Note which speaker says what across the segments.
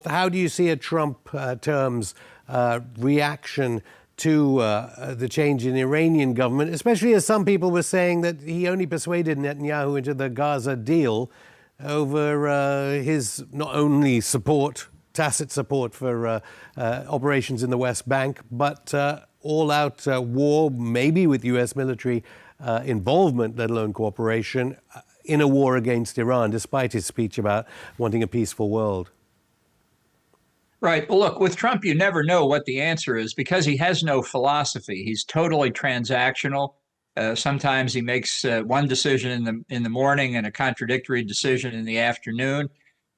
Speaker 1: how do you see a Trump terms reaction to the change in the Iranian government, especially as some people were saying that he only persuaded Netanyahu into the Gaza deal over his not only tacit support for operations in the West Bank, but all-out war, maybe with U.S. military involvement, let alone cooperation, in a war against Iran, despite his speech about wanting a peaceful world?
Speaker 2: Right. Well, look, with Trump, you never know what the answer is because he has no philosophy. He's totally transactional. Sometimes he makes one decision in the morning and a contradictory decision in the afternoon.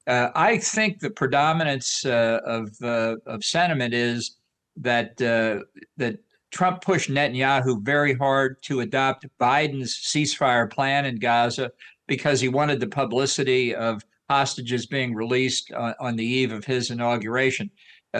Speaker 2: I think the predominance of sentiment is that that Trump pushed Netanyahu very hard to adopt Biden's ceasefire plan in Gaza because he wanted the publicity of hostages being released on the eve of his inauguration.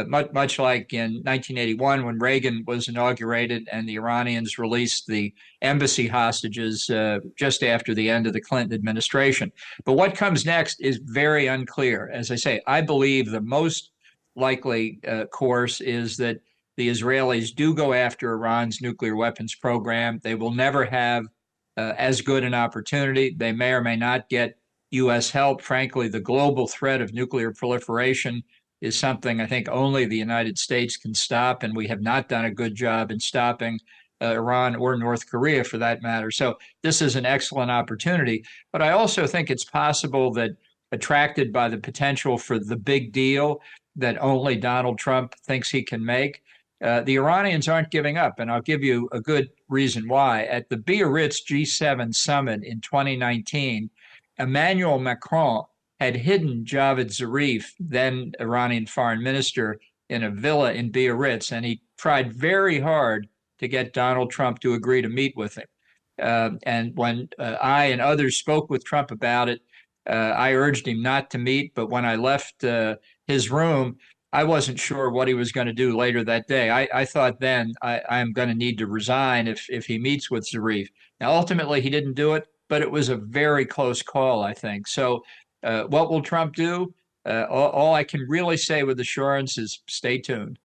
Speaker 2: Much like in 1981 when Reagan was inaugurated and the Iranians released the embassy hostages just after the end of the Clinton administration. But what comes next is very unclear. As I say, I believe the most likely course is that the Israelis do go after Iran's nuclear weapons program. They will never have as good an opportunity. They may or may not get U.S. help. Frankly, the global threat of nuclear proliferation is something I think only the United States can stop, and we have not done a good job in stopping Iran or North Korea for that matter. So this is an excellent opportunity. But I also think it's possible that, attracted by the potential for the big deal that only Donald Trump thinks he can make, the Iranians aren't giving up. And I'll give you a good reason why. At the Biarritz G7 summit in 2019, Emmanuel Macron had hidden Javad Zarif, then Iranian foreign minister, in a villa in Biarritz, and he tried very hard to get Donald Trump to agree to meet with him. And when I and others spoke with Trump about it, I urged him not to meet, but when I left his room, I wasn't sure what he was going to do later that day. I thought then I'm going to need to resign if he meets with Zarif. Now, ultimately, he didn't do it, but it was a very close call, I think. So what will Trump do? All I can really say with assurance is stay tuned.